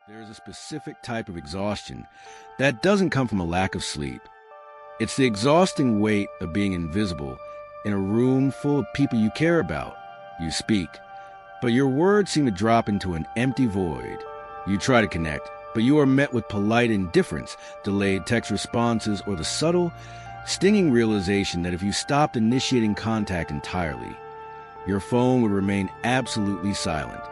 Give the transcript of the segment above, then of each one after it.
There is a specific type of exhaustion that doesn't come from a lack of sleep. It's the exhausting weight of being invisible in a room full of people you care about. You speak, but your words seem to drop into an empty void. You try to connect, but you are met with polite indifference, delayed text responses, or the subtle, stinging realization that if you stopped initiating contact entirely, your phone would remain absolutely silent.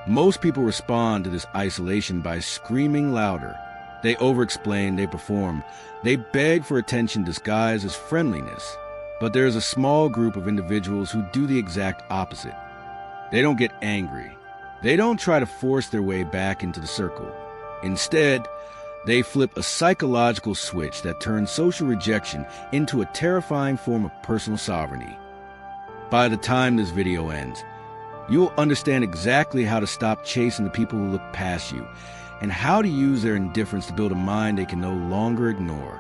Most people respond to this isolation by screaming louder. They over-explain, they perform, they beg for attention disguised as friendliness. But there is a small group of individuals who do the exact opposite. They don't get angry. They don't try to force their way back into the circle. Instead, they flip a psychological switch that turns social rejection into a terrifying form of personal sovereignty. By the time this video ends, you'll understand exactly how to stop chasing the people who look past you and how to use their indifference to build a mind they can no longer ignore.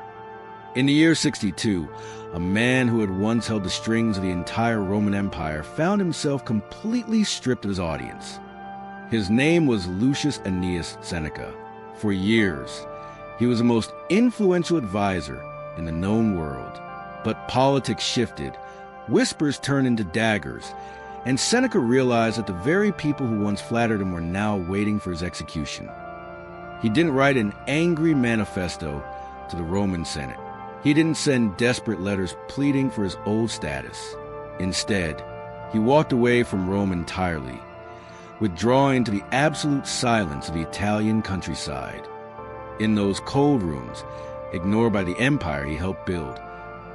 In the year 62, a man who had once held the strings of the entire Roman Empire found himself completely stripped of his audience. His name was Lucius Aeneas Seneca. For years, he was the most influential advisor in the known world. But politics shifted, whispers turned into daggers, and Seneca realized that the very people who once flattered him were now waiting for his execution. He didn't write an angry manifesto to the Roman Senate. He didn't send desperate letters pleading for his old status. Instead, he walked away from Rome entirely, withdrawing into the absolute silence of the Italian countryside. In those cold rooms, ignored by the empire he helped build,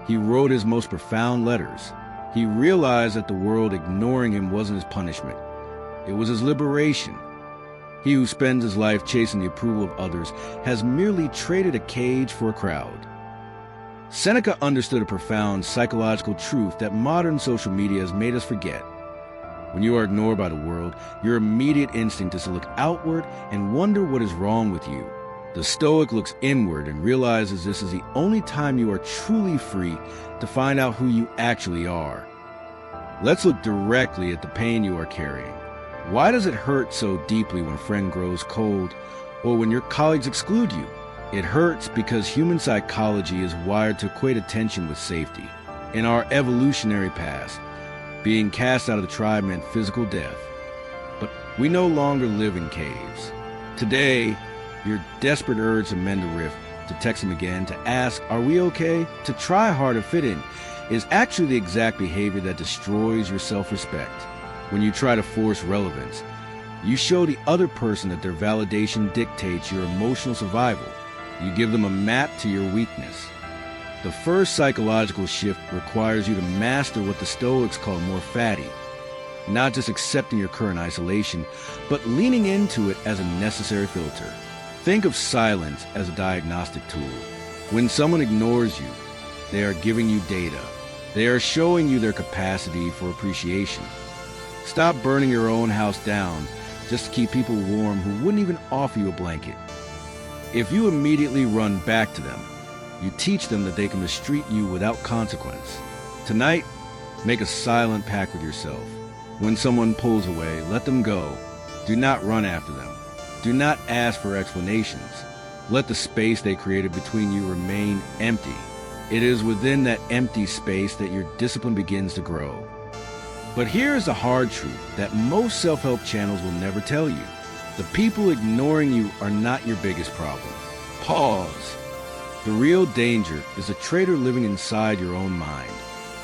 he wrote his most profound letters. He realized that the world ignoring him wasn't his punishment. It was his liberation. He who spends his life chasing the approval of others has merely traded a cage for a crowd. Seneca understood a profound psychological truth that modern social media has made us forget. When you are ignored by the world, your immediate instinct is to look outward and wonder what is wrong with you. The Stoic looks inward and realizes this is the only time you are truly free to find out who you actually are. Let's look directly at the pain you are carrying. Why does it hurt so deeply when a friend grows cold or when your colleagues exclude you? It hurts because human psychology is wired to equate attention with safety. In our evolutionary past, being cast out of the tribe meant physical death. But we no longer live in caves. Today, your desperate urge to mend a rift, to text him again, to ask, "Are we okay?" to try hard to fit in, is actually the exact behavior that destroys your self-respect. When you try to force relevance, you show the other person that their validation dictates your emotional survival. You give them a map to your weakness. The first psychological shift requires you to master what the Stoics call more fatty, not just accepting your current isolation, but leaning into it as a necessary filter. Think of silence as a diagnostic tool. When someone ignores you, they are giving you data. They are showing you their capacity for appreciation. Stop burning your own house down just to keep people warm who wouldn't even offer you a blanket. If you immediately run back to them, you teach them that they can mistreat you without consequence. Tonight, make a silent pact with yourself. When someone pulls away, let them go. Do not run after them. Do not ask for explanations. Let the space they created between you remain empty. It is within that empty space that your discipline begins to grow. But here is the hard truth that most self-help channels will never tell you. The people ignoring you are not your biggest problem. Pause. The real danger is a traitor living inside your own mind.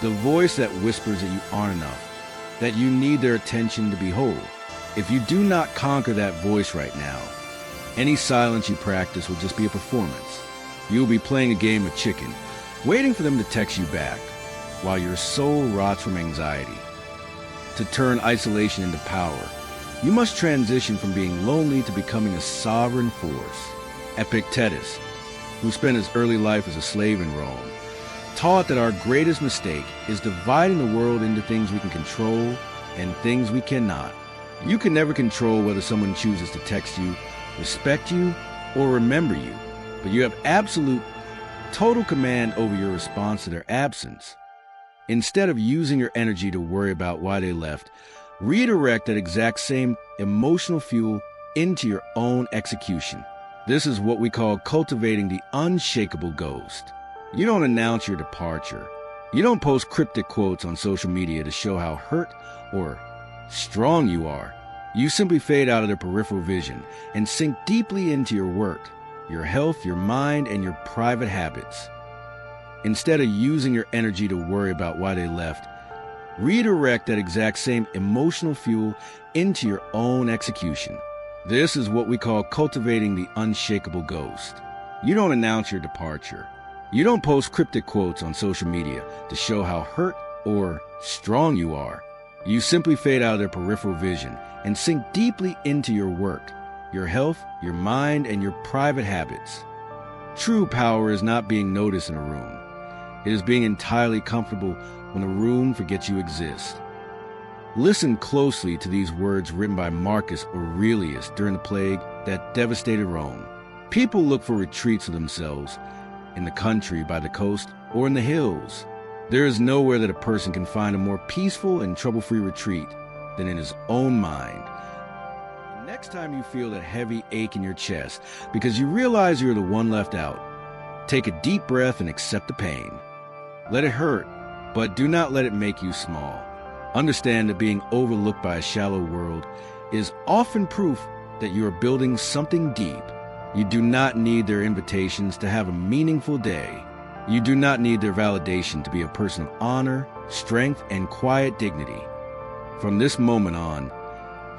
The voice that whispers that you aren't enough, that you need their attention to be whole. If you do not conquer that voice right now, any silence you practice will just be a performance. You will be playing a game of chicken, waiting for them to text you back, while your soul rots from anxiety. To turn isolation into power, you must transition from being lonely to becoming a sovereign force. Epictetus, who spent his early life as a slave in Rome, taught that our greatest mistake is dividing the world into things we can control and things we cannot. You can never control whether someone chooses to text you, respect you, or remember you, but you have absolute, total command over your response to their absence. Instead of using your energy to worry about why they left, redirect that exact same emotional fuel into your own execution. This is what we call cultivating the unshakable ghost. You don't announce your departure. You don't post cryptic quotes on social media to show how hurt or strong you are. You simply fade out of their peripheral vision and sink deeply into your work, your health, your mind, and your private habits. Instead of using your energy to worry about why they left, redirect that exact same emotional fuel into your own execution. This is what we call cultivating the unshakable ghost. You don't announce your departure. You don't post cryptic quotes on social media to show how hurt or strong you are. You simply fade out of their peripheral vision and sink deeply into your work, your health, your mind, and your private habits. True power is not being noticed in a room. It is being entirely comfortable when a room forgets you exist. Listen closely to these words written by Marcus Aurelius during the plague that devastated Rome. People look for retreats for themselves in the country, by the coast, or in the hills. There is nowhere that a person can find a more peaceful and trouble-free retreat than in his own mind. Next time you feel that heavy ache in your chest because you realize you're the one left out, take a deep breath and accept the pain. Let it hurt, but do not let it make you small. Understand that being overlooked by a shallow world is often proof that you are building something deep. You do not need their invitations to have a meaningful day. You do not need their validation to be a person of honor, strength, and quiet dignity. From this moment on,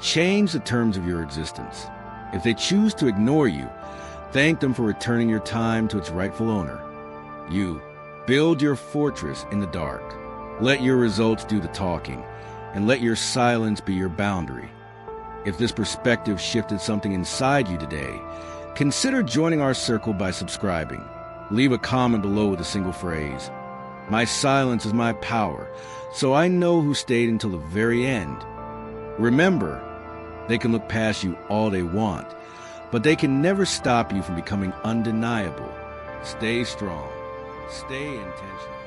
change the terms of your existence. If they choose to ignore you, thank them for returning your time to its rightful owner. You build your fortress in the dark. Let your results do the talking, and let your silence be your boundary. If this perspective shifted something inside you today, consider joining our circle by subscribing. Leave a comment below with a single phrase. My silence is my power, so I know who stayed until the very end. Remember, they can look past you all they want, but they can never stop you from becoming undeniable. Stay strong. Stay intentional.